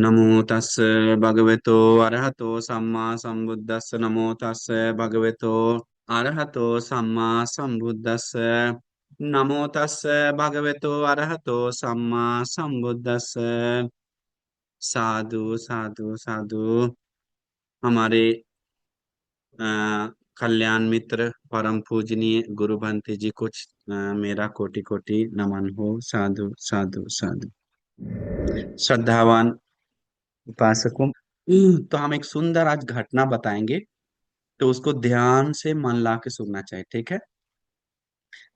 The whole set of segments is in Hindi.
नमो तस् भगवतो अरहतो सम्मा सम्बुद्धस्स नमो तस् भगवतो अरहतो सम्मा सम्बुद्धस्स नमो तस् भगवतो अरहतो सम्मा सम्बुद्धस्स। साधु साधु साधु। हमारे अ, कल्याण मित्र परम पूजनीय गुरु भंते जी कुछ मेरा कोटि कोटि नमन हो। साधु साधु साधु। श्रद्धावान उपासकों, तो हम एक सुंदर आज घटना बताएंगे, तो उसको ध्यान से मन ला के सुनना चाहिए, ठीक है।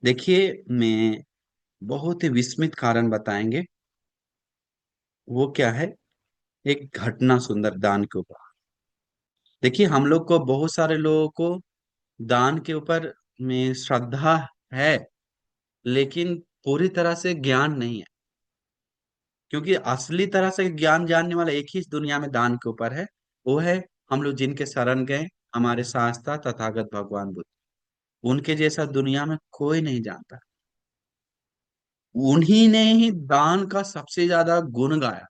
देखिए, मैं बहुत ही विस्मित कारण बताएंगे। वो क्या है? एक घटना सुंदर दान के ऊपर। देखिए, हम लोग को, बहुत सारे लोगों को दान के ऊपर में श्रद्धा है, लेकिन पूरी तरह से ज्ञान नहीं है। क्योंकि असली तरह से ज्ञान जानने वाला एक ही इस दुनिया में दान के ऊपर है। वो है हम लोग जिनके शरण गए, हमारे शास्त्रा तथागत भगवान बुद्ध। उनके जैसा दुनिया में कोई नहीं जानता। उन्हीं ने ही दान का सबसे ज्यादा गुण गाया,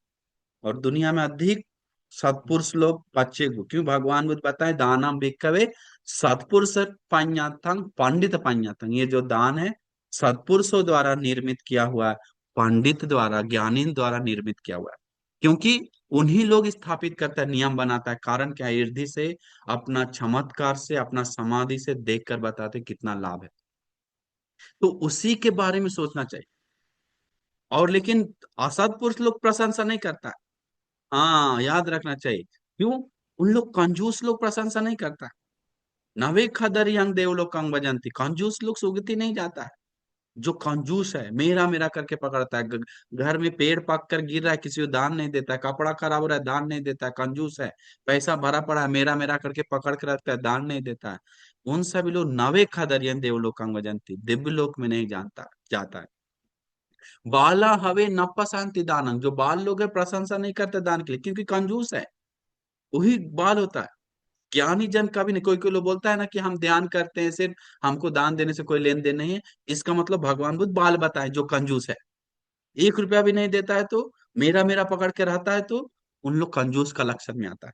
और दुनिया में अधिक सत्पुरुष लोग बच्चे को, क्यों भगवान बुद्ध बताए दानम भिक्खवे सत्पुरुष पंयतंग पंडित पंयतंग। ये जो दान है, सत्पुरुषों द्वारा निर्मित किया हुआ है, पंडित द्वारा, ज्ञानी द्वारा निर्मित किया हुआ है। क्योंकि उन्हीं लोग स्थापित करता है, नियम बनाता है। कारण क्या है? ईर्धि से, अपना चमत्कार से, अपना समाधि से देख कर बताते कितना लाभ है। तो उसी के बारे में सोचना चाहिए। और लेकिन असत्पुरुष लोग प्रशंसा नहीं करता है। हाँ, याद रखना चाहिए। क्यों? उन लोग कंजूस लोग प्रशंसा नहीं करता है। नवे खदर यंग देवलोकंग भजंती। कंजूस लोग सुगति नहीं जाता है। जो कंजूस है, मेरा मेरा करके पकड़ता है, घर में पेड़ पक कर गिर रहा है, किसी को दान नहीं देता है, कपड़ा खराब हो रहा है, दान नहीं देता है, कंजूस है। पैसा भरा पड़ा है, मेरा मेरा करके पकड़ कर रखता है, दान नहीं देता है। उन सभी लोग नवे खदर यंग देवलोकंग भजंती, दिव्य लोक में नहीं जानता जाता है। बाला हवे नप्पा शांति दानंग। जो बाल लोग है, प्रशंसा नहीं करते दान के लिए, क्योंकि कंजूस है। वही बाल होता है। ज्ञानी जन कभी नहीं। कोई कोई लोग बोलता है ना कि हम ध्यान करते हैं सिर्फ, हमको दान देने से कोई लेन देन नहीं है। इसका मतलब भगवान बुद्ध बाल बताए, जो कंजूस है, 1 रुपया भी नहीं देता है, तो मेरा मेरा पकड़ के रहता है, तो उन लोग कंजूस का लक्षण में आता है।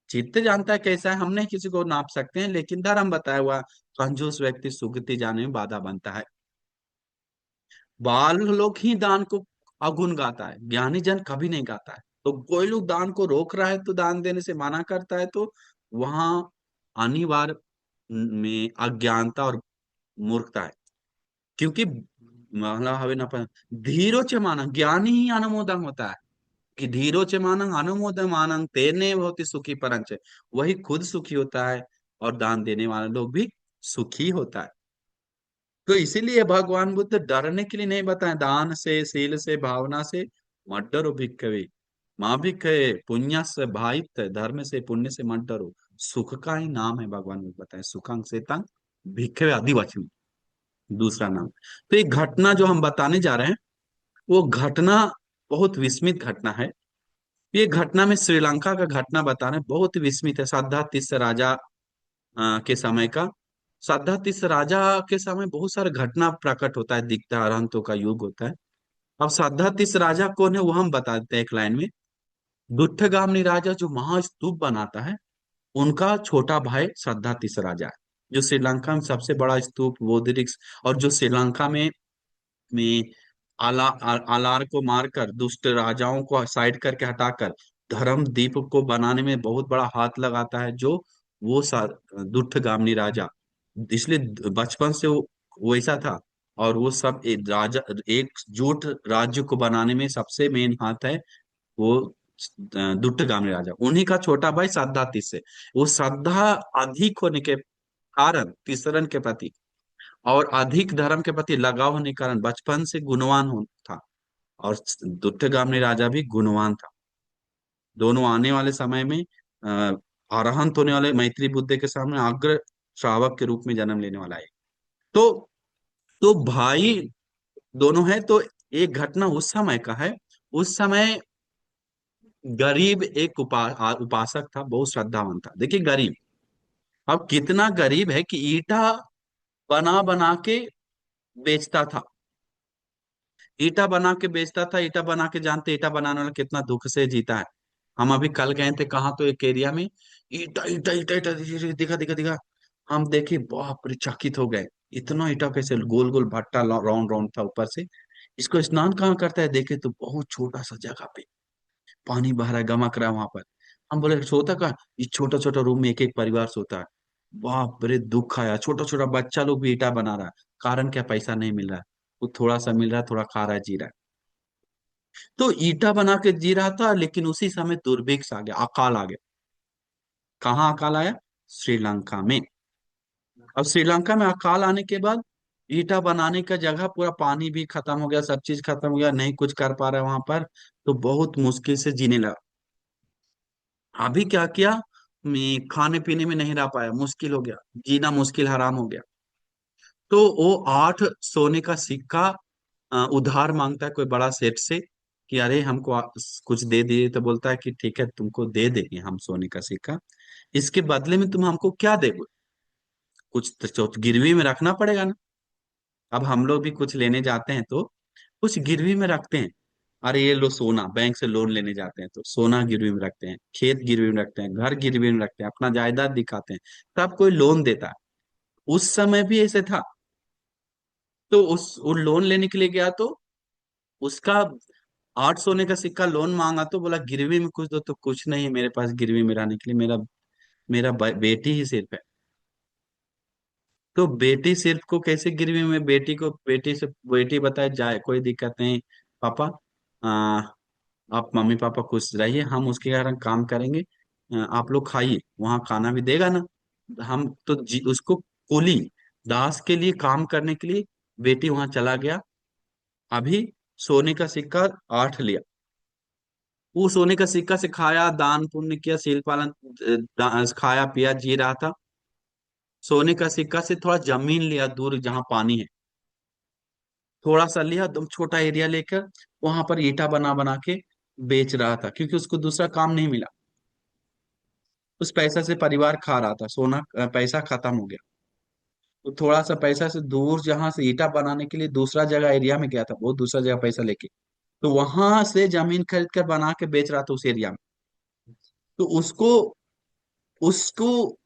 चित्त जानता है कैसा है, हम नहीं किसी को नाप सकते हैं, लेकिन धर्म बताया हुआ कंजूस व्यक्ति सुगति जाने में बाधा बनता है। बाल लोग ही दान को अवगुण गाता है, ज्ञानी जन कभी नहीं गाता है। तो कोई लोग दान को रोक रहा है, तो दान देने से मना करता है, तो वहां अनिवार्य में अज्ञानता और मूर्खता है। क्योंकि महला हवे न धीरो च मानंग, ज्ञानी ही अनुमोदन होता है। कि धीरो च मानंग अनुमोदन मानंग तेने होती सुखी परंच। वही खुद सुखी होता है, और दान देने वाले लोग भी सुखी होता है। तो इसीलिए भगवान बुद्ध डरने के लिए नहीं बताए, दान से, शील से, भावना से मत डरो भिक्खवे। माँ भिक्खवे पुण्य से भाइत, धर्म से, पुण्य से मत डरो। सुख का ही नाम है, भगवान बुद्ध बताए सुखंग से तंग भिक्खवे आदिवचन, दूसरा नाम। तो एक घटना जो हम बताने जा रहे हैं, वो घटना बहुत विस्मित घटना है। ये घटना में श्रीलंका का घटना बता रहे हैं, बहुत विस्मित है। साधातीस राजा के समय का। साधातीस राजा के समय बहुत सारे घटना प्रकट होता है, दिखता है, अरहंतों का युग होता है। अब साधातीस राजा कौन है, वो हम बता देते हैं एक लाइन में। दुट्ठगामी राजा जो महास्तूप बनाता है, उनका छोटा भाई साधातीस राजा है। जो श्रीलंका में सबसे बड़ा स्तूप बोधिरिक्स, और जो श्रीलंका में आलार को मारकर, दुष्ट राजाओं को साइड करके हटाकर धर्म दीप को बनाने में बहुत बड़ा हाथ लगाता है, जो वो दुष्टगामी राजा। इसलिए बचपन से वो वैसा था। और वो सब एक राजा, एकजुट राज्य को बनाने में सबसे मेन हाथ है वो दुष्टगामी राजा। उन्हीं का छोटा भाई साद्दातीस से। वो श्रद्धा अधिक होने के कारण तीसरन के प्रति, और अधिक धर्म के प्रति लगाव होने के कारण बचपन से गुणवान हो था। और दुष्टगामी राजा भी गुणवान था। दोनों आने वाले समय में अरहंत होने वाले, मैत्री बुद्ध के सामने अग्र श्रावक के रूप में जन्म लेने वाला है। तो भाई दोनों है। तो एक घटना उस समय का है। उस समय गरीब एक उपासक था, बहुत श्रद्धावान था। देखिए गरीब, अब कितना गरीब है कि ईटा बना बना के बेचता था। ईटा बना के बेचता था। ईटा बना के, जानते ईटा बनाने वाला कितना दुख से जीता है। हम अभी कल गए थे कहाँ, तो एक एरिया में ईटा ईटा ईटा ईटा दिखा दिखा दिखा। हम देखे, बाप रे, चकित हो गए। इतना ईटा कैसे, गोल गोल भट्टा राउंड राउंड था ऊपर से। इसको स्नान कहाँ करता है, देखे तो बहुत छोटा सा जगह पे पानी बह रहा है, गमक रहा है वहां पर। हम बोले सोता कहाँ, इस छोटा छोटा रूम में एक एक परिवार सोता है। बाप रे, दुख आया। छोटा छोटा बच्चा लोग भी ईटा बना रहा है। कारण क्या, पैसा नहीं मिल रहा है। वो थोड़ा सा मिल रहा है, थोड़ा खा रहा है, जी रहा है। तो ईटा बना के जी रहा था, लेकिन उसी समय दुर्भिक्ष आ गया, अकाल आ गया। कहाँ अकाल आया, श्रीलंका में। अब श्रीलंका में अकाल आने के बाद ईटा बनाने का जगह पूरा, पानी भी खत्म हो गया, सब चीज खत्म हो गया, नहीं कुछ कर पा रहा है वहां पर। तो बहुत मुश्किल से जीने लगा। अभी क्या किया, मैं खाने पीने में नहीं रह पाया, मुश्किल हो गया, जीना मुश्किल हराम हो गया। तो वो 8 सोने का सिक्का उधार मांगता है कोई बड़ा सेठ से, कि अरे हमको कुछ दे दिए। तो बोलता है कि ठीक है, तुमको दे देंगे हम सोने का सिक्का, इसके बदले में तुम हमको क्या देगो। कुछ तो गिरवी में रखना पड़ेगा ना। अब हम लोग भी कुछ लेने जाते हैं तो कुछ गिरवी में रखते हैं। अरे ये लो सोना, बैंक से लोन लेने जाते हैं तो सोना गिरवी में रखते हैं, खेत गिरवी में रखते हैं, घर गिरवी में रखते हैं, अपना जायदाद दिखाते हैं, तब कोई लोन देता है। उस समय भी ऐसे था। तो उस वो लोन लेने के लिए गया, तो उसका 8 सोने का सिक्का लोन मांगा, तो बोला गिरवी में कुछ दो। तो कुछ नहीं है मेरे पास गिरवी में रहने के लिए, मेरा मेरा बेटी ही सिर्फ है। तो बेटी सिर्फ को कैसे गिरवी में, बेटी को, बेटी से बेटी बताए जाए कोई दिक्कत नहीं पापा, आ, आप मम्मी पापा खुश रहिए, हम उसके कारण काम करेंगे, आप लोग खाइए, वहां खाना भी देगा ना। हम तो उसको कुली, दास के लिए काम करने के लिए बेटी वहां चला गया। अभी सोने का सिक्का 8 लिया। वो सोने का सिक्का से खाया, दान पुण्य किया, सील पालन, खाया पिया, जी रहा था। सोने का सिक्का से थोड़ा जमीन लिया दूर जहां पानी है, थोड़ा सा लिया, एकदम छोटा एरिया लेकर वहां पर ईंटा बना बना के बेच रहा था, क्योंकि उसको दूसरा काम नहीं मिला। उस पैसा से परिवार खा रहा था, सोना पैसा खत्म हो गया। तो थोड़ा सा पैसा से दूर, जहां से ईंटा बनाने के लिए दूसरा जगह एरिया में गया था, बहुत दूसरा जगह पैसा लेके, तो वहां से जमीन खरीद कर बना के बेच रहा था उस एरिया में। तो उसको उसको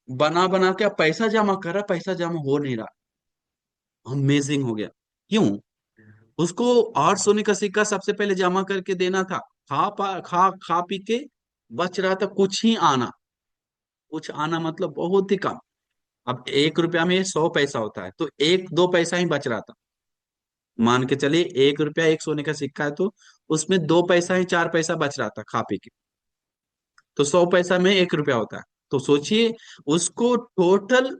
बना बना के अब पैसा जमा कर रहा, पैसा जमा हो नहीं रहा। अमेजिंग हो गया। क्यों, उसको 8 सोने का सिक्का सबसे पहले जमा करके देना था। खा पी के बच रहा था कुछ ही आना। कुछ आना मतलब बहुत ही कम। अब 1 रुपया में 100 पैसा होता है, तो 1-2 पैसा ही बच रहा था। मान के चलिए 1 रुपया 1 सोने का सिक्का है, तो उसमें 2 पैसा ही 4 पैसा बच रहा था खा पी के। तो 100 पैसा में 1 रुपया होता है। तो सोचिए, उसको टोटल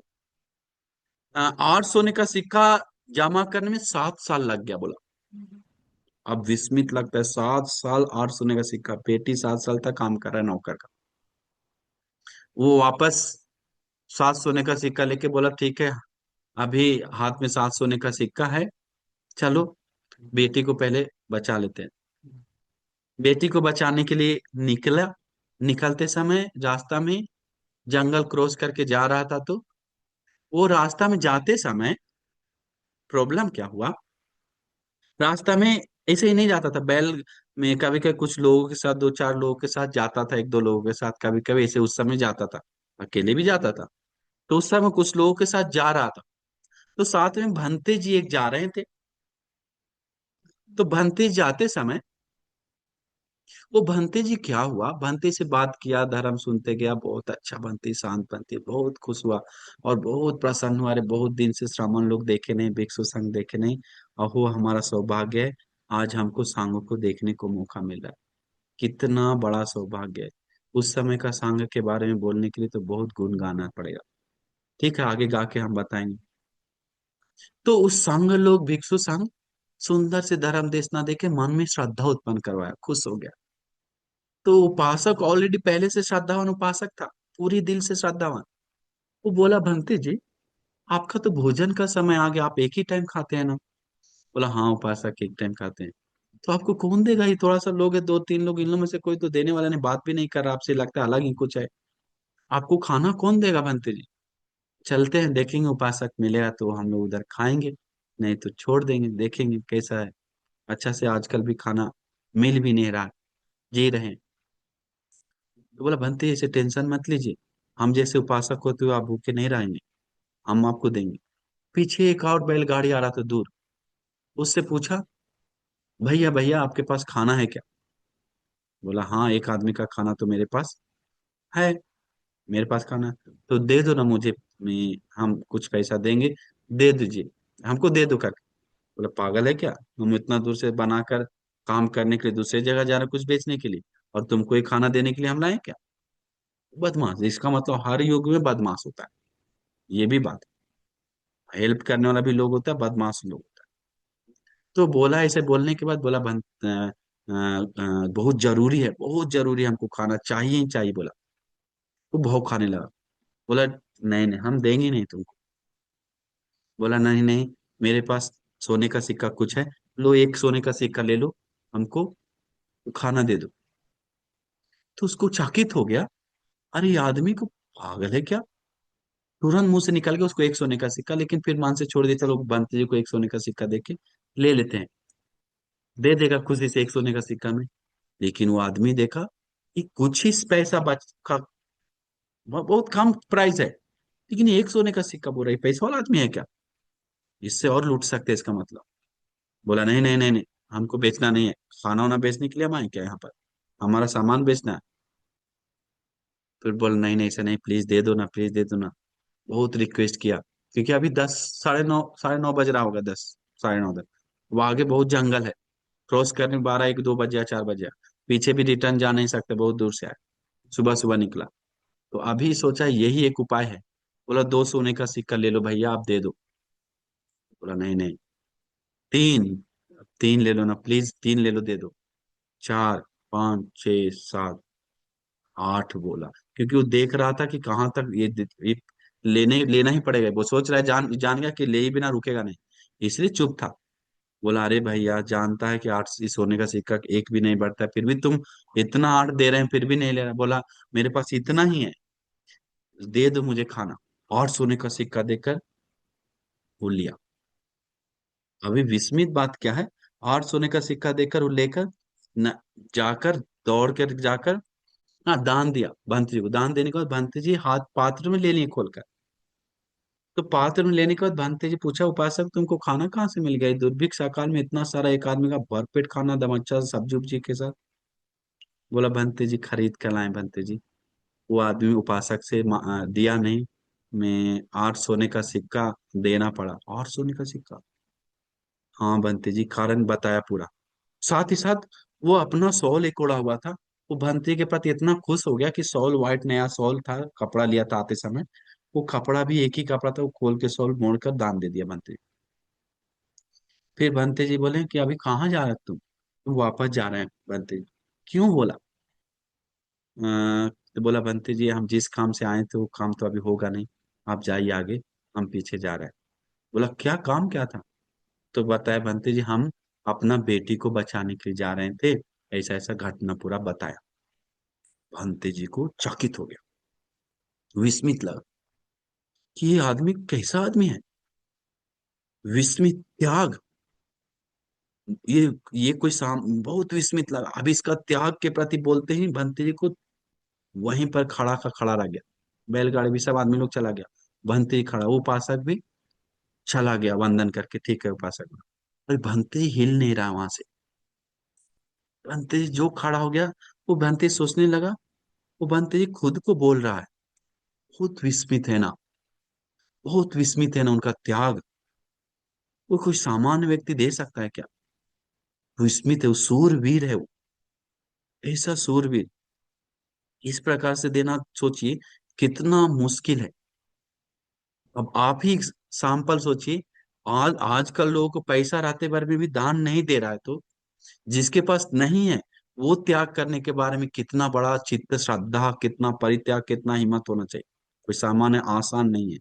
8 सोने का सिक्का जमा करने में 7 साल लग गया, बोला। अब विस्मित लगता है, 7 साल 8 सोने का सिक्का, बेटी 7 साल तक काम कर रहा है नौकर का। वो वापस 7 सोने का सिक्का लेके बोला ठीक है, अभी हाथ में 7 सोने का सिक्का है, चलो बेटी को पहले बचा लेते हैं। बेटी को बचाने के लिए निकला। निकलते समय रास्ता में जंगल क्रॉस करके जा रहा था, तो वो रास्ता में जाते समय प्रॉब्लम क्या हुआ, रास्ता में ऐसे ही नहीं जाता था बैल में, कभी कभी कुछ लोगों के साथ, 2-4 लोगों के साथ जाता था, 1-2 लोगों के साथ, कभी कभी ऐसे उस समय जाता था, अकेले भी जाता था। तो उस समय कुछ लोगों के साथ जा रहा था। तो साथ में भंते जी एक जा रहे थे। तो भंते जाते समय, वो भंते जी क्या हुआ, भंते से बात किया, धर्म सुनते गया, बहुत अच्छा भंते, शांत भंते, बहुत खुश हुआ और बहुत प्रसन्न हुआ। अरे बहुत दिन से श्रमण लोग देखे नहीं, भिक्षु संघ देखे नहीं, अहो हमारा सौभाग्य है, आज हमको सांगों को देखने को मौका मिल रहा है। कितना बड़ा सौभाग्य है। उस समय का संघ के बारे में बोलने के लिए तो बहुत गुण गाना पड़ेगा। ठीक है, आगे गा के हम बताएंगे। तो उस संघ लोग, भिक्षु संघ, सुंदर से धर्म देश ना देखे मन में श्रद्धा उत्पन्न करवाया, खुश हो गया। तो उपासक ऑलरेडी पहले से श्रद्धावान उपासक था, पूरी दिल से श्रद्धावान। वो बोला भंते जी, आपका तो भोजन का समय आ गया, आप एक ही टाइम खाते हैं ना। बोला हाँ उपासक, एक टाइम खाते हैं। तो आपको कौन देगा, ये थोड़ा सा लोग है, 2-3 लोग, इन लोगों में से कोई तो देने वाला नहीं, बात भी नहीं कर रहा आपसे, लगता है अलग ही कुछ है। आपको खाना कौन देगा भंते जी। चलते हैं, देखेंगे उपासक मिलेगा तो हम लोग उधर खाएंगे। नहीं तो छोड़ देंगे, देखेंगे कैसा है। अच्छा से आजकल भी खाना मिल भी नहीं रहा, जी रहे हैं। तो बोला बनते ऐसे टेंशन मत लीजिए, हम जैसे उपासक होते हुए आप भूखे नहीं रहेंगे, हम आपको देंगे। पीछे एक और बैलगाड़ी आ रहा था दूर, उससे पूछा, भैया भैया आपके पास खाना है क्या? बोला हाँ, एक आदमी का खाना तो मेरे पास है, मेरे पास खाना है तो दे दो ना मुझे, हम कुछ पैसा देंगे, दे दीजिए, हमको दे दो करके। बोला पागल है क्या, हम इतना दूर से बनाकर काम करने के लिए दूसरी जगह जा रहे हैं कुछ बेचने के लिए, और तुमको ये खाना देने के लिए हम लाए क्या? बदमाश, इसका मतलब हर युग में बदमाश होता है, ये भी बात है। हेल्प करने वाला भी लोग होता है, बदमाश लोग होता है। तो बोला, ऐसे बोलने के बाद बोला बहुत जरूरी है, बहुत जरूरी है, हमको खाना चाहिए ही चाहिए, बोला। वो बहुत खाने लगा। बोला नहीं नहीं, हम देंगे नहीं तुमको। बोला नहीं नहीं, मेरे पास सोने का सिक्का कुछ है, लो एक सोने का सिक्का ले लो, हमको खाना दे दो। तो उसको चकित हो गया, अरे ये आदमी को पागल है क्या, तुरंत मुंह से निकल गया उसको एक सोने का सिक्का। लेकिन फिर मान से छोड़ दिया, चलो बंते जी को एक सोने का सिक्का दे के ले लेते हैं, दे देगा खुशी से एक सोने का सिक्का में। लेकिन वो आदमी देखा कि कुछ ही पैसा बच का, बहुत कम प्राइस है, लेकिन ये एक सोने का सिक्का बोल रहा है, पैसा वाला आदमी है क्या, इससे और लूट सकते हैं इसका मतलब। बोला नहीं नहीं नहीं नहीं, हमको बेचना नहीं है, खाना वाना बेचने के लिए हम आए क्या यहाँ पर, हमारा सामान बेचना है। फिर बोला नहीं नहीं, ऐसा नहीं, प्लीज दे दो ना, प्लीज दे दो ना। बहुत रिक्वेस्ट किया, क्योंकि अभी 10, साढ़े नौ बज रहा होगा, 10, साढ़े 9 तक। वो आगे बहुत जंगल है, क्रॉस करने 12, 1, 2 बजे या 4 बजे। पीछे भी रिटर्न जा नहीं सकते, बहुत दूर से आए, सुबह सुबह निकला। तो अभी सोचा यही एक उपाय है। बोला 2 सोने का सिक्का ले लो भैया, आप दे दो। बोला नहीं नहीं, तीन, तीन ले लो ना प्लीज, तीन ले लो, दे दो। 4, 5, 6, 7, 8 बोला, क्योंकि वो देख रहा था कि कहाँ तक ये लेने लेना ही पड़ेगा, वो सोच रहा है, जान जान गया कि ले ही बिना रुकेगा नहीं, इसलिए चुप था। बोला अरे भैया, जानता है कि 8 इस सोने का सिक्का एक भी नहीं बढ़ता, फिर भी तुम इतना 8 दे रहे हैं फिर भी नहीं ले रहा। बोला मेरे पास इतना ही है, दे दो मुझे खाना। और सोने का सिक्का देकर वो लिया। अभी विस्मित बात क्या है, 8 सोने का सिक्का देकर वो लेकर न, जाकर, दौड़ कर जाकर, हाँ दान दिया भंत्री को। दान देने के बाद भंत्री जी हाथ पात्र में ले लिए खोलकर। तो पात्र में लेने के बाद भंत्री जी पूछा, उपासक तुमको खाना कहाँ से मिल गया, ये दुर्भिक्ष काल में इतना सारा एक आदमी का भरपेट खाना, दम अच्छा सब्जी उब्जी के साथ। बोला भंत्री जी खरीद कर लाए भंत्री जी, वो आदमी उपासक से दिया नहीं, मैं 8 सोने का सिक्का देना पड़ा, 8 सोने का सिक्का। हाँ भंत्री जी, कारण बताया पूरा। साथ ही साथ वो अपना शॉल एक ओढ़ा हुआ था, वो भंती के प्रति इतना खुश हो गया कि शॉल, व्हाइट नया शॉल था, कपड़ा लिया था आते समय, वो कपड़ा भी एक ही कपड़ा था, वो खोल के शॉल मोड़कर दान दे दिया भंते। फिर भंते जी बोले कि अभी कहाँ जा रहे हो तुम वापस जा रहे हैं भंते जी। क्यों? बोला तो बोला भंते जी हम जिस काम से आए थे वो काम तो अभी होगा नहीं, आप जाइए आगे, हम पीछे जा रहे हैं। बोला क्या काम, क्या था? तो बताया भंते जी, हम अपना बेटी को बचाने के लिए जा रहे थे, ऐसा ऐसा घटना पूरा बताया। भंते जी को चकित हो गया, विस्मित लगा कि ये आदमी कैसा आदमी है, विस्मित, त्याग, ये कोई बहुत विस्मित लगा। अब इसका त्याग के प्रति बोलते ही भंते जी को वहीं पर खड़ा का खड़ा रह गया। बैलगाड़ी भी सब आदमी लोग चला गया, भंते ही खड़ा, वो उपासक भी चला गया वंदन करके, ठीक है उपासक। अरे भंते ही हिल नहीं रहा वहां से। भंते जी जो खड़ा हो गया, वो भंते सोचने लगा, वो भंते जी खुद को बोल रहा है, बहुत विस्मित है ना, बहुत विस्मित है ना उनका त्याग, वो कोई सामान्य व्यक्ति दे सकता है क्या? वो स्मिथ है, वो सूरवीर है, वो ऐसा सूरवीर, इस प्रकार से देना सोचिए कितना मुश्किल है। अब आप ही सैंपल सोचिए, आज आजकल लोगों को पैसा रहते भर में भी दान नहीं दे रहा है, तो जिसके पास नहीं है वो त्याग करने के बारे में कितना बड़ा चित्त श्रद्धा, कितना परित्याग, कितना हिम्मत होना चाहिए, कोई सामान्य आसान नहीं है।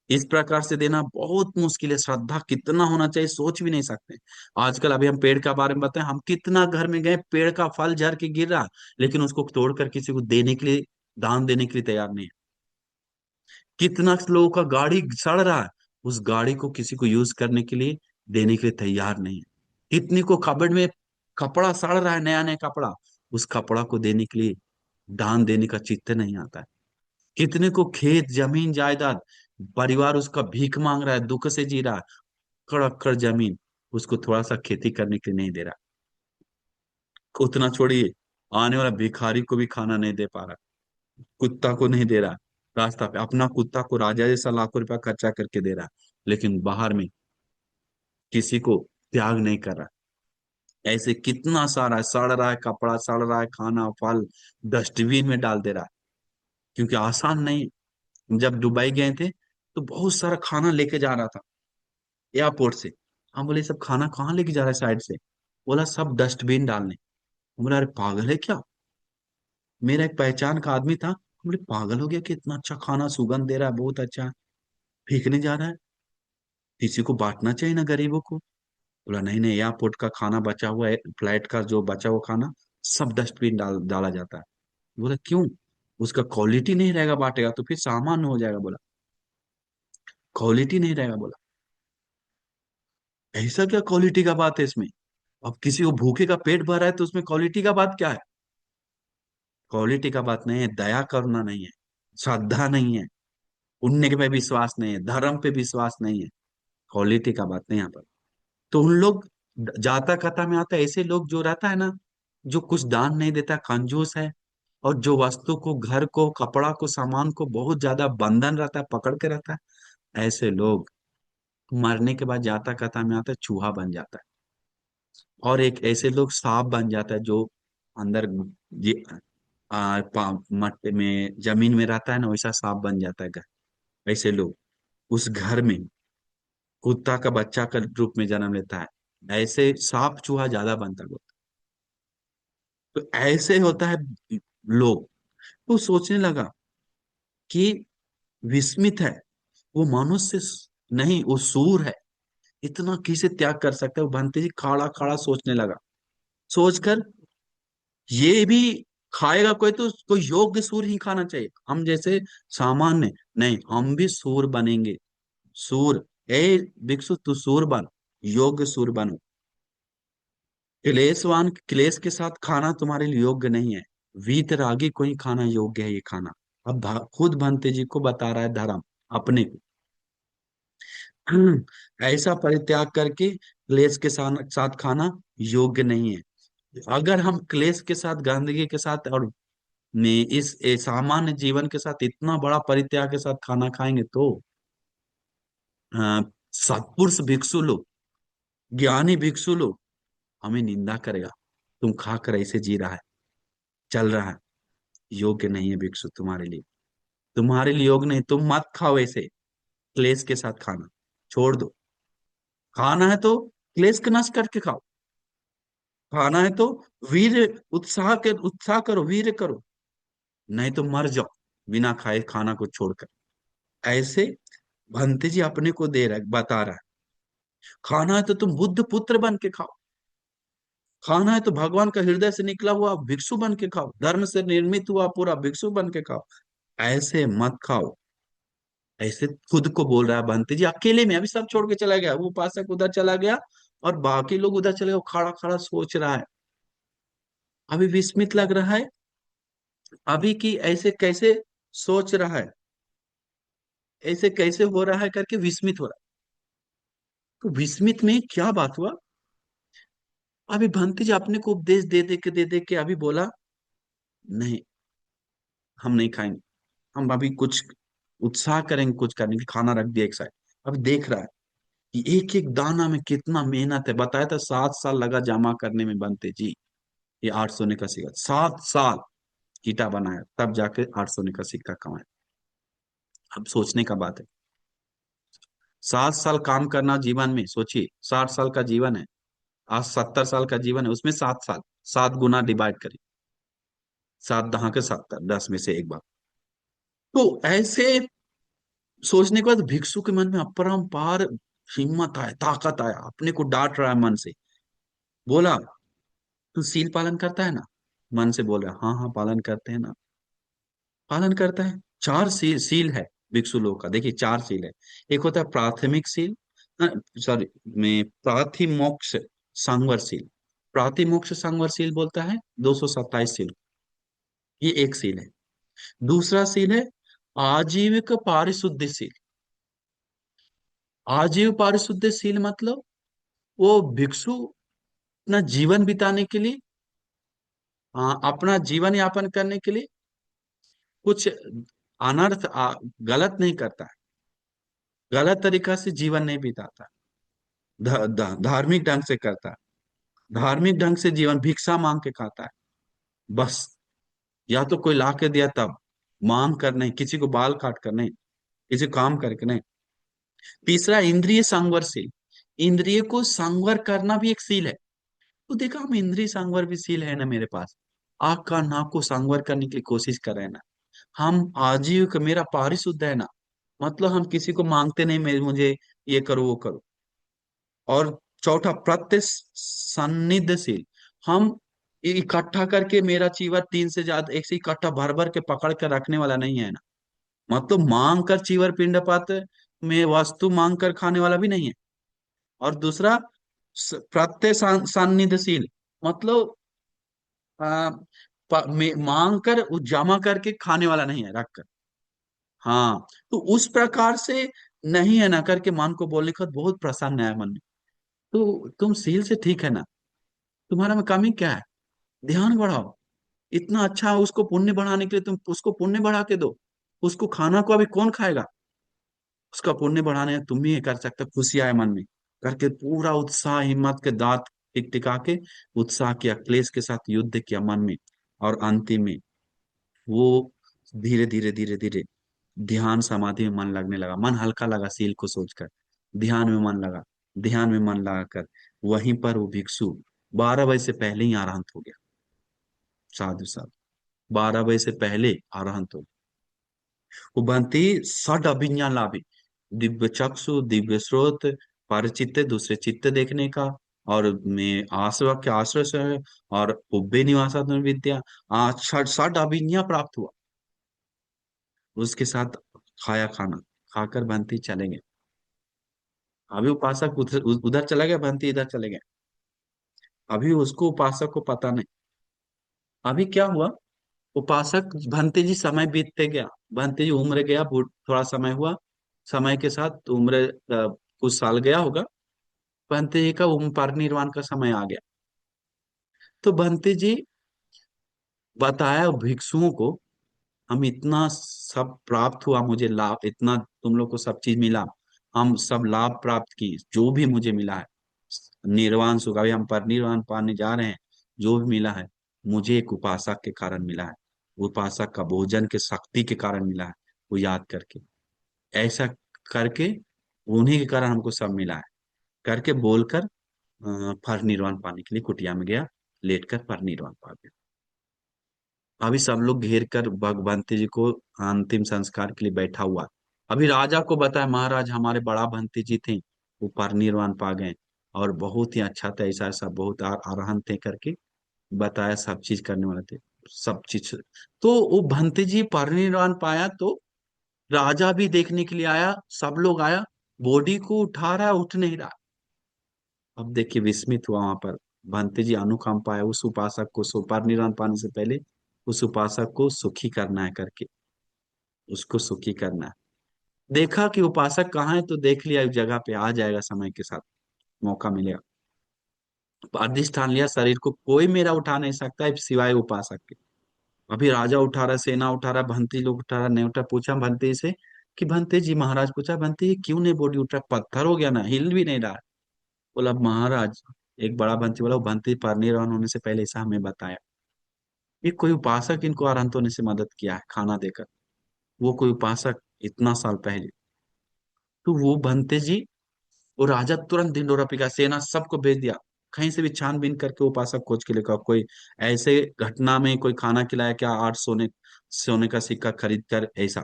इस प्रकार से देना बहुत मुश्किल है, श्रद्धा कितना होना चाहिए सोच भी नहीं सकते। आजकल अभी हम पेड़ का बारे में बताएं, हम कितना घर में गए, पेड़ का फल झड़ के गिर रहा, लेकिन उसको तोड़कर किसी को देने के लिए, दान देने के लिए तैयार नहीं है। कितना लोगों का गाड़ी सड़ रहा है, उस गाड़ी को किसी को यूज करने के लिए देने के लिए तैयार नहीं है। कितने को कबर्ड में कपड़ा सड़ रहा है, नया नया कपड़ा, उस कपड़ा को देने के लिए दान देने का चित्त नहीं आता है। कितने को खेत जमीन जायदाद, परिवार उसका भीख मांग रहा है, दुख से जी रहा है, कड़क जमीन, उसको थोड़ा सा खेती करने के लिए नहीं दे रहा। उतना छोड़िए, आने वाला भिखारी को भी खाना नहीं दे पा रहा, कुत्ता को नहीं दे रहा, रास्ता पे अपना कुत्ता को राजा जैसा लाखों रुपया खर्चा करके दे रहा, लेकिन बाहर में किसी को त्याग नहीं कर रहा। ऐसे कितना सारा है, सड़ रहा है कपड़ा, सड़ रहा है खाना, फल, डस्टबिन में डाल दे रहा है, क्योंकि आसान नहीं। जब दुबई गए थे तो बहुत सारा खाना लेके जा रहा था एयरपोर्ट से। हम बोले सब खाना कहाँ लेके जा रहा है साइड से? बोला सब डस्टबिन डालने। हम बोला अरे पागल है क्या? मेरा एक पहचान का आदमी था, हम बोले पागल हो गया कि इतना अच्छा खाना सुगंध दे रहा है, बहुत अच्छा है, फेंकने जा रहा है? किसी को बांटना चाहिए ना गरीबों को। बोला नहीं नहीं, एयरपोर्ट का खाना बचा हुआ है, फ्लाइट का जो बचा हुआ खाना सब डस्टबिन डाला जाता है। बोला क्यों? उसका क्वालिटी नहीं रहेगा, बांटेगा तो फिर सामान हो जाएगा। बोला क्वालिटी नहीं रहेगा। बोला ऐसा क्या क्वालिटी का बात है इसमें? अब किसी को भूखे का पेट भर रहा है तो उसमें क्वालिटी का बात क्या है? क्वालिटी का बात नहीं है, दया करना नहीं है, श्रद्धा नहीं है, पुण्य पे विश्वास नहीं है, धर्म पे विश्वास नहीं है, क्वालिटी का बात नहीं यहाँ पर। तो उन लोग, जाता कथा में आता है ऐसे लोग जो रहता है ना, जो कुछ दान नहीं देता, कंजूस है, और जो वस्तु को, घर को, कपड़ा को, सामान को बहुत ज्यादा बंधन रहता है, पकड़ के रहता है, ऐसे लोग मरने के बाद जाता कथा में आता है चूहा बन जाता है। और एक ऐसे लोग सांप बन जाता है जो अंदर ये मट्टे में, जमीन में रहता है ना, वैसा सांप बन जाता है घर। ऐसे लोग उस घर में कुत्ता का बच्चा का रूप में जन्म लेता है। ऐसे सांप चूहा ज्यादा बनता है। तो ऐसे होता है लोग। तो सोचने लगा कि विस्मित है, वो मनुष्य नहीं, वो सूर है, इतना किसे त्याग कर सकता है? वो भंते जी खड़ा खड़ा सोचने लगा। सोचकर ये भी खाएगा कोई तो कोई योग्य सूर ही खाना चाहिए, हम जैसे सामान्य नहीं, हम भी सूर बनेंगे। सूर, ए भिक्षु तू सूर बन, योग्य सूर बनो। क्लेशवान, क्लेश के साथ खाना तुम्हारे लिए योग्य नहीं है, वीतरागी को ही खाना योग्य है ये खाना। अब खुद भंते जी को बता रहा है धर्म अपने को। ऐसा परित्याग करके क्लेश के साथ खाना योग्य नहीं है। अगर हम क्लेश के साथ, गंदगी के साथ और इस सामान्य जीवन के साथ इतना बड़ा परित्याग के साथ खाना खाएंगे तो अ, सत्पुरुष भिक्षु लोग, ज्ञानी भिक्षु लोग हमें निंदा करेगा, तुम खाकर ऐसे जी रहा है, चल रहा है, योग्य नहीं है भिक्षु तुम्हारे लिए, तुम्हारे लिए योग्य नहीं, तुम मत खाओ ऐसे क्लेश के साथ खाना, छोड़ दो। खाना है तो क्लेश के नष्ट करके खाओ, खाना है तो वीर, उत्साह करो, वीर करो, नहीं तो मर जाओ बिना खाए खाना को छोड़कर। ऐसे भंते जी अपने को दे रहा है, बता रहा है। खाना है तो तुम बुद्ध पुत्र बन के खाओ, खाना है तो भगवान का हृदय से निकला हुआ भिक्षु बन के खाओ, धर्म से निर्मित हुआ पूरा भिक्षु बन के खाओ, ऐसे मत खाओ। ऐसे खुद को बोल रहा है बंती जी अकेले में, अभी सब छोड़ के चला गया, वो उपासक उधर चला गया और बाकी लोग उधर चले गए, वो खड़ा खड़ा सोच रहा है, अभी विस्मित लग रहा है, अभी कि ऐसे कैसे सोच रहा है, ऐसे कैसे हो रहा है करके विस्मित हो रहा है। तो विस्मित में क्या बात हुआ? अभी भंती जी अपने को उपदेश दे दे के अभी बोला नहीं, हम नहीं खाएंगे, हम अभी कुछ उत्साह करेंगे कुछ करने की, खाना रख दिया एक साइड। अब देख रहा है कि एक एक दाना में कितना मेहनत है, बताया था 7 साल लगा जमा करने में बनते जी, ये 8 सोने का सिक्का, 7 साल ईटा बनाया तब जाके 8 सोने का सिक्का कमाया। अब सोचने का बात है, 7 साल काम करना जीवन में, सोचिए 60 साल का जीवन है, आज 70 साल का जीवन है, उसमें 7 साल, 7 गुना डिवाइड करिए, 7 दहा के 70, 10 में से एक बार। तो ऐसे सोचने के बाद भिक्षु के मन में अपरंपार हिम्मत आया, ताकत आया, अपने को डांट रहा है मन से। बोला तू सील पालन करता है ना? मन से बोल रहा है हाँ हाँ पालन करते हैं ना। पालन करता है। चार सील है भिक्षु लोग का, देखिए 4 सील है। एक होता है प्राथमिक सील, सॉरी, में प्राथिमोक्ष संवरशील, प्राथिमोक्ष संवरशील बोलता है 227 सील। ये एक सील है। दूसरा सील है आजीविक पारिशुद्धशील। आजीव पारिशुद्धशील मतलब वो भिक्षु अपना जीवन बिताने के लिए, अपना जीवन यापन करने के लिए कुछ अनर्थ गलत नहीं करता है, गलत तरीका से जीवन नहीं बिताता, धार्मिक ढंग से करता है, धार्मिक ढंग से जीवन भिक्षा मांग के खाता है बस। या तो कोई ला के दिया तब, मांग कर नहीं, किसी को बाल काट कर नहीं, किसी काम करके नहीं। तीसरा इंद्रिय संवरशील, इंद्रिय को संवर करना भी एक सील है। तो देखा, हम इंद्रिय संवर भी सील है ना मेरे पास। आँख का नाक को संवर करने की कोशिश कर रहे हैं ना हम। आजीव का मेरा पारिशुद्ध है ना, मतलब हम किसी को मांगते नहीं, मैं मुझे ये करो वो करो। और चौथा प्रत्यय सन्निधशील, हम इकट्ठा करके मेरा चीवर तीन से ज्यादा एक से इकट्ठा भर भर के पकड़ कर रखने वाला नहीं है ना। मतलब मांग कर चीवर पिंडपात में वस्तु मांग कर खाने वाला भी नहीं है। और दूसरा प्रत्यय सान्निध्यशील, मतलब आ, मांग कर जमा करके खाने वाला नहीं है, रख कर। हाँ, तो उस प्रकार से नहीं है ना करके मन को बोलने का बहुत प्रसन्न है मन में। तो तुम सील से ठीक है ना, तुम्हारा में कमी क्या है? ध्यान बढ़ाओ। इतना अच्छा है, उसको पुण्य बढ़ाने के लिए तुम उसको पुण्य बढ़ा के दो। उसको खाना को अभी कौन खाएगा? उसका पुण्य बढ़ाने तुम ही कर सकते हो, खुशी आए मन में करके पूरा उत्साह हिम्मत के दांत टिका के उत्साह किया, क्लेश के साथ युद्ध किया मन में। और अंतिम में वो धीरे धीरे धीरे धीरे ध्यान समाधि में मन लगने लगा, मन हल्का लगा सील को सोचकर। ध्यान में मन लगा, ध्यान में मन लगाकर वहीं पर वो भिक्षु 12 बजे से पहले ही आरांत हो गया। साधु साधु, 12 बजे से पहले आरांत हो गया। वो बनती षड अभिज्ञान लाभी, दिव्य चक्षु, दिव्य स्रोत, परचित्त दूसरे चित्त देखने का, और में आश्रय के आश्रय से है, और उब्बे निवासात्मक विद्या, षड षड अभिज्ञा प्राप्त हुआ। उसके साथ खाया खाना, खाकर बंती चले गए। अभी उपासक उधर उधर चला गया, बंती इधर चले गए। अभी उसको उपासक को पता नहीं। अभी क्या हुआ, उपासक भंते जी समय बीतते गया, भंते जी उम्र गया, थोड़ा समय हुआ, समय के साथ उम्र कुछ साल गया होगा, भंते जी का परिनिर्वाण का समय आ गया। तो भंते जी बताया भिक्षुओं को, हम इतना सब प्राप्त हुआ, मुझे लाभ इतना, तुम लोग को सब चीज मिला, हम सब लाभ प्राप्त की, जो भी मुझे मिला है, निर्वाण सुख, अभी हम परिनिर्वाण पाने जा रहे हैं, जो भी मिला है मुझे एक उपासक के कारण मिला है, उपासक का भोजन के शक्ति के कारण मिला है, वो याद करके, ऐसा करके उन्हीं के कारण हमको सब मिला है करके बोलकर परिनिर्वाण पाने के लिए कुटिया में गया, लेटकर परिनिर्वाण पा गया। अभी सब लोग घेर कर भगवंती जी को अंतिम संस्कार के लिए बैठा हुआ है। अभी राजा को बताया, महाराज हमारे बड़ा भंती जी थे, वो परिनिर्वाण पा गए, और बहुत ही अच्छा था, ऐसा ऐसा बहुत अरहंत थे करके बताया, सब चीज करने वाले थे, सब चीज। तो वो भंती जी परिनिर्वाण पाया, तो राजा भी देखने के लिए आया, सब लोग आया, बॉडी को उठा रहा, उठ नहीं रहा। अब देखिए विस्मित हुआ वहां पर, भंते जी अनुकंपा है उस उपासक को, परिनिर्वाण पाने से पहले उस उपासक को सुखी करना है करके, उसको सुखी करना है। देखा कि उपासक कहाँ है, तो देख लिया एक जगह पे, आ जाएगा समय के साथ, मौका मिलेगा। अधिष्ठान लिया, शरीर को कोई मेरा उठा नहीं सकता है सिवाय उपासक के। अभी राजा उठा रहा, सेना उठा रहा, भंती लोग उठा रहा, नहीं उठा, पूछा भंते से कि भंते जी, महाराज पूछा भंते जी क्यों नहीं बॉडी उठ रहा, पत्थर हो गया ना, हिल भी नहीं रहा है। बोला महाराज, एक बड़ा भंती बोला, वो भंती परिनिर्वाण होने से पहले ऐसा हमें बताया, ये कोई उपासक इनको आरंत होने से मदद किया है खाना देकर, वो कोई उपासक इतना साल पहले। तो वो भंते जी, वो राजा तुरंत ढिंढोरा पिटा, सेना सबको भेज दिया, कहीं से भी छानबीन करके उपासक खोज के लेकर, कोई ऐसे घटना में कोई खाना खिलाया क्या, 8 सोने सोने का सिक्का खरीद कर, ऐसा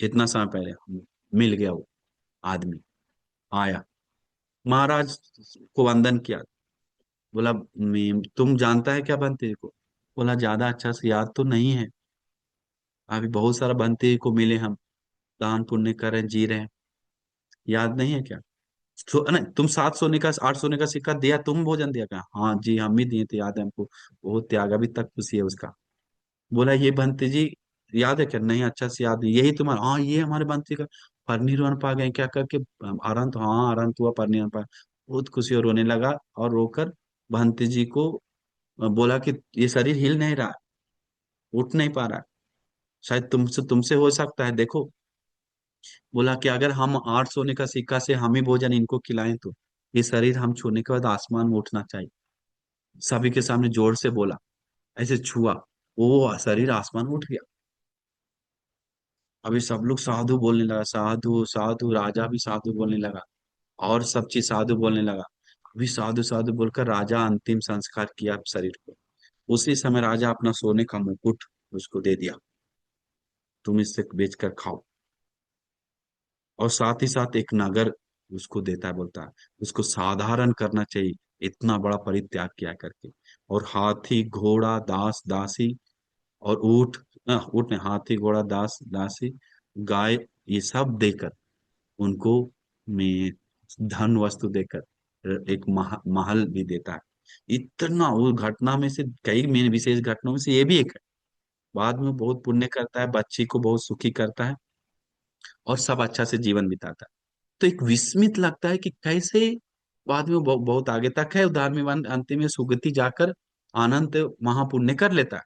इतना समय पहले मिल गया वो आदमी, आया, महाराज को वंदन किया। बोला तुम जानता है क्या बंते को? बोला ज्यादा अच्छा से याद तो नहीं है, अभी बहुत सारा बंते को मिले हम, दान पुण्य कर रहे हैं, जी रहे हैं, याद नहीं है क्या? नहीं, तुम 7 सोने का 8 सोने का सिक्का दिया, तुम भोजन दिया क्या? हाँ जी, हम ही दिए थे, याद है हमको। बहुत त्याग, अभी तक खुशी है उसका। बोला ये बंती जी, याद है क्या? नहीं, अच्छा से याद नहीं, यही तुम्हारा? हाँ, ये हमारे बंती का परिनिर्वाण पा गए क्या करके। अरंत, हाँ अरंत हुआ, परिनिर्वाण पा। बहुत खुशी और रोने लगा, और रोकर बंती जी को बोला कि ये शरीर हिल नहीं रहा, उठ नहीं पा रहा, शायद तुमसे तुमसे हो सकता है, देखो। बोला कि अगर हम 8 सोने का सिक्का से हम ही भोजन इनको खिलाएं तो ये शरीर हम छूने के बाद आसमान में उठना चाहिए। सभी के सामने जोर से बोला, ऐसे छुआ, वो शरीर आसमान में उठ गया। अभी सब लोग साधु बोलने लगा, साधु साधु, राजा भी साधु बोलने लगा, और सब चीज साधु बोलने लगा। अभी साधु साधु बोलकर राजा अंतिम संस्कार किया शरीर को। उसी समय राजा अपना सोने का मुकुट उसको दे दिया, तुम इससे बेचकर खाओ। और साथ ही साथ एक नगर उसको देता है, बोलता है उसको साधारण करना चाहिए, इतना बड़ा परित्याग किया करके। और हाथी घोड़ा दास दासी और ऊंट, ऊंट ने, हाथी घोड़ा दास दासी, गाय, ये सब देकर उनको में धन वस्तु देकर एक महल भी देता है। इतना, वो घटना में से कई में विशेष घटनाओं में से ये भी एक है। बाद में वो बहुत पुण्य करता है, बच्ची को बहुत सुखी करता है, और सब अच्छा से जीवन बिताता है। तो एक विस्मित लगता है कि कैसे बाद में वो बहुत आगे तक है, उदार में अंतिम में सुगति जाकर आनंद महापुण्य कर लेता है,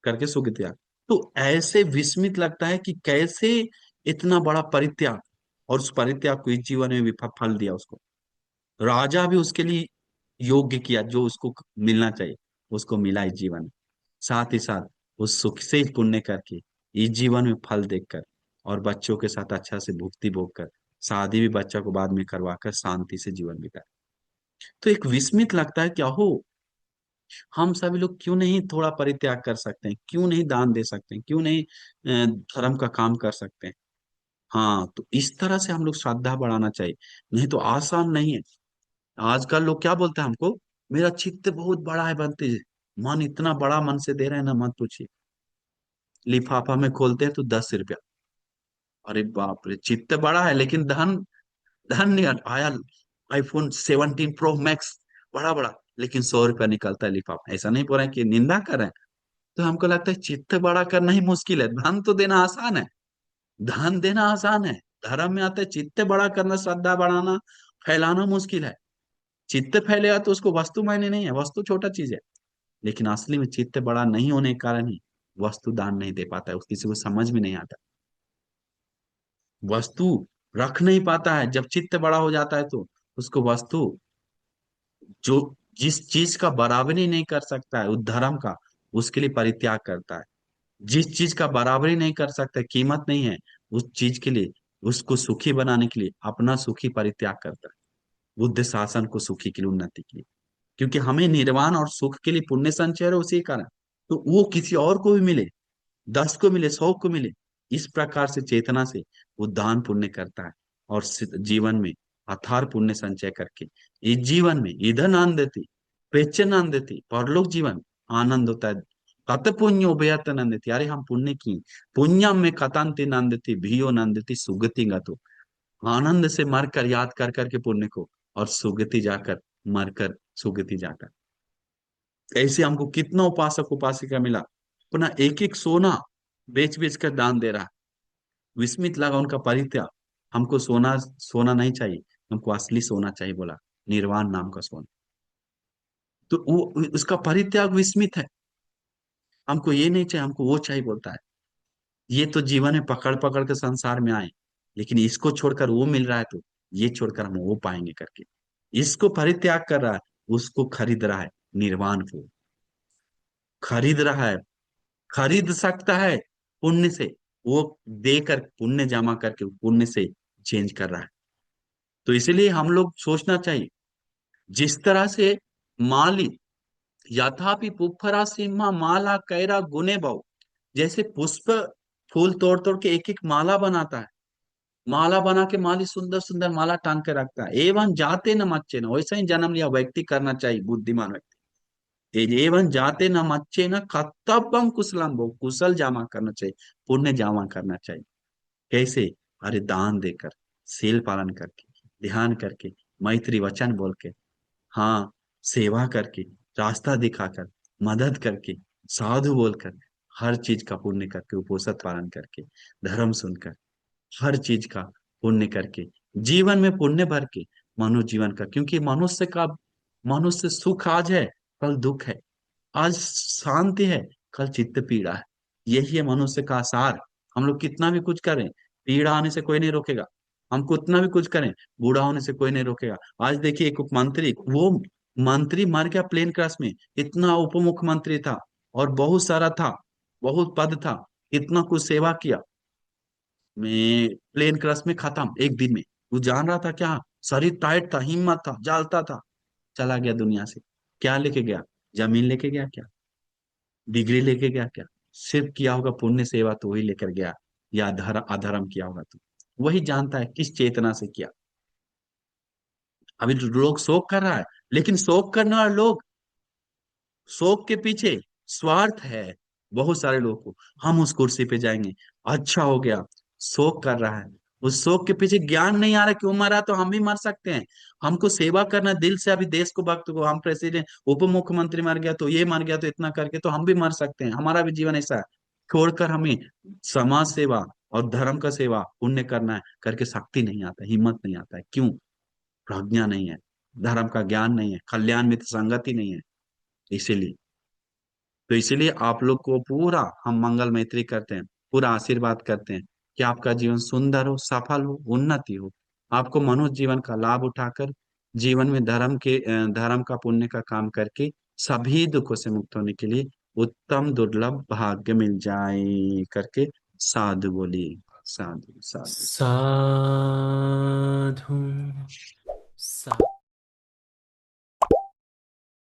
करके सुगति तो ऐसे विस्मित लगता है कि कैसे इतना बड़ा परित्याग, और उस परित्याग को इस जीवन में भी फल दिया उसको। राजा भी उसके लिए योग्य किया, जो उसको मिलना चाहिए उसको मिला इस जीवन में। साथ ही साथ उस सुख से ही पुण्य करके इस जीवन में फल देखकर, और बच्चों के साथ अच्छा से भुक्ति भोग कर, शादी भी बच्चा को बाद में करवाकर शांति से जीवन बिताए। तो एक विस्मित लगता है, क्या हो, हम सभी लोग क्यों नहीं थोड़ा परित्याग कर सकते हैं, क्यों नहीं दान दे सकते हैं, क्यों नहीं धर्म का काम कर सकते हैं। हाँ, तो इस तरह से हम लोग श्रद्धा बढ़ाना चाहिए, नहीं तो आसान नहीं है। आजकल लोग क्या बोलते हैं हमको, मेरा चित्त बहुत बड़ा है बनते जी, मन इतना बड़ा मन से दे रहे हैं ना, मत पूछिए। लिफाफा में खोलते हैं तो 10 रुपया। अरे बाप रे, चित्त बड़ा है लेकिन धन, धन नहीं आया। आईफोन 17 प्रो मैक्स, बड़ा बड़ा, लेकिन 100 रुपया निकलता है लिफाफा। ऐसा नहीं बोल रहे हैं कि निंदा कर रहे हैं। तो हमको लगता है चित्त बड़ा करना ही मुश्किल है, धन तो देना आसान है। धन देना आसान है, धर्म में आता है चित्त बड़ा करना, श्रद्धा बढ़ाना, फैलाना मुश्किल है। चित्त फैलेगा तो उसको वस्तु मायने नहीं है, वस्तु छोटा चीज है। लेकिन असली में चित्त बड़ा नहीं होने के कारण ही वस्तु दान नहीं दे पाता है, उस किसी को समझ में नहीं आता। वस्तु रख नहीं पाता है, जब चित्त बड़ा हो जाता है तो उसको वस्तु, जो जिस चीज का बराबरी नहीं कर सकता है उद्धरण का, उसके लिए परित्याग करता है। जिस चीज का बराबरी नहीं कर सकता, कीमत नहीं है उस चीज के लिए, उसको सुखी बनाने के लिए अपना सुखी परित्याग करता है। बुद्ध शासन को सुखी के लिए, उन्नति के लिए, क्योंकि हमें निर्वाण और सुख के लिए पुण्य संचय है उसी कारण। तो वो किसी और को भी मिले, 10 को मिले, 100 को मिले, इस प्रकार से चेतना से वो दान पुण्य करता है। और जीवन में अथार पुण्य संचय करके इस जीवन में ईंधन आनंद देती, पेचन आनंद देती, परलोक जीवन आनंद होता है। कत पुण्य उभयत नंदती, अरे हम पुण्य की, पुण्यम में कथांति नंदती भियो नंदती सुगति गतो, आनंद से मरकर याद कर करके पुण्य को, और सुगति जाकर, मरकर सुगति जाकर। ऐसे हमको कितना उपासक उपासिका मिला, अपना एक एक सोना बेच बेच कर दान दे रहा है। विस्मित लगा उनका परित्याग। हमको सोना सोना नहीं चाहिए, हमको असली सोना चाहिए, बोला निर्वाण नाम का सोना। तो वो उसका परित्याग विस्मित है, हमको ये नहीं चाहिए, हमको वो चाहिए, बोलता है। ये तो जीवन में पकड़ पकड़ के संसार में आए, लेकिन इसको छोड़कर वो मिल रहा है, तो ये छोड़कर हम वो पाएंगे करके इसको परित्याग कर रहा है। उसको खरीद रहा है, निर्वाण को खरीद रहा है। खरीद सकता है पुण्य से, वो देकर पुण्य जमा करके पुण्य से चेंज कर रहा है। तो इसीलिए हम लोग सोचना चाहिए, जिस तरह से माली यथापि पुष्परा सिम्हा माला कैरा गुने बहु, जैसे पुष्प फूल तोड़ तोड़ के एक एक माला बनाता है, माला बना के माली सुंदर सुंदर माला टांग के रखता है। एवं जाते न मच्चे न, वैसा ही जन्म लिया व्यक्ति करना चाहिए, बुद्धिमान व्यक्ति। एवं जाते न मच्चे न कर्तव्यम कुशलम भोग, कुशल जमा करना चाहिए, पुण्य जमा करना चाहिए। कैसे? अरे दान देकर, शील पालन करके, ध्यान करके, मैत्री वचन बोल के, हाँ, सेवा करके, रास्ता दिखाकर, मदद करके, साधु बोलकर, हर चीज का पुण्य करके, उपोषण पालन करके, धर्म सुनकर, हर चीज का पुण्य करके, जीवन में पुण्य भर के, मनुष्य जीवन का, क्योंकि मनुष्य सुख आज है, कल दुख है। आज शांति है, कल चित्त पीड़ा है। यही है मनुष्य का सार। हम लोग कितना भी कुछ करें, पीड़ा आने से कोई नहीं रोकेगा। हम कितना भी कुछ करें, बूढ़ा होने से कोई नहीं रोकेगा। आज देखिए एक मंत्री, वो मंत्री मर गया प्लेन क्रैश में। इतना उप मुख्यमंत्री था और बहुत सारा था, बहुत पद था, इतना कुछ सेवा किया, मैं प्लेन क्रैश में खत्म एक दिन में। वो जान रहा था क्या, शरीर टाइट था, हिम्मत था, जालता था, चला गया दुनिया से। क्या लेके गया? जमीन लेके गया क्या? डिग्री लेके गया क्या? सिर्फ किया होगा पुण्य सेवा तो वही लेकर गया, या अधर्म किया होगा तो वही जानता है किस चेतना से किया। अभी लोग शोक कर रहा है, लेकिन शोक करने वाले लोग, शोक के पीछे स्वार्थ है बहुत सारे लोगों को। हम उस कुर्सी पे जाएंगे, अच्छा हो गया, शोक कर रहा है, उस शोक के पीछे ज्ञान नहीं आ रहा क्यों मरा, तो हम भी मर सकते हैं। हमको सेवा करना दिल से, अभी देश को, भक्त को, हम प्रेसिडेंट, उप मुख्यमंत्री मर गया तो ये मर गया तो इतना करके तो हम भी मर सकते हैं। हमारा भी जीवन ऐसा है। छोड़कर हमें समाज सेवा और धर्म का सेवा पुण्य करना है करके शक्ति नहीं आता, हिम्मत नहीं आता है। क्यों? प्रज्ञा नहीं है, धर्म का ज्ञान नहीं है, कल्याण मित्र संगति नहीं है। इसीलिए, तो इसीलिए आप लोग को पूरा हम मंगल मैत्री करते हैं, पूरा आशीर्वाद करते हैं कि आपका जीवन सुंदर हो, सफल हो, उन्नति हो। आपको मनुष्य जीवन का लाभ उठाकर जीवन में धर्म का पुण्य का काम करके सभी दुखों से मुक्त होने के लिए उत्तम दुर्लभ भाग्य मिल जाए करके साधु बोलिए। साधु साधु। साधु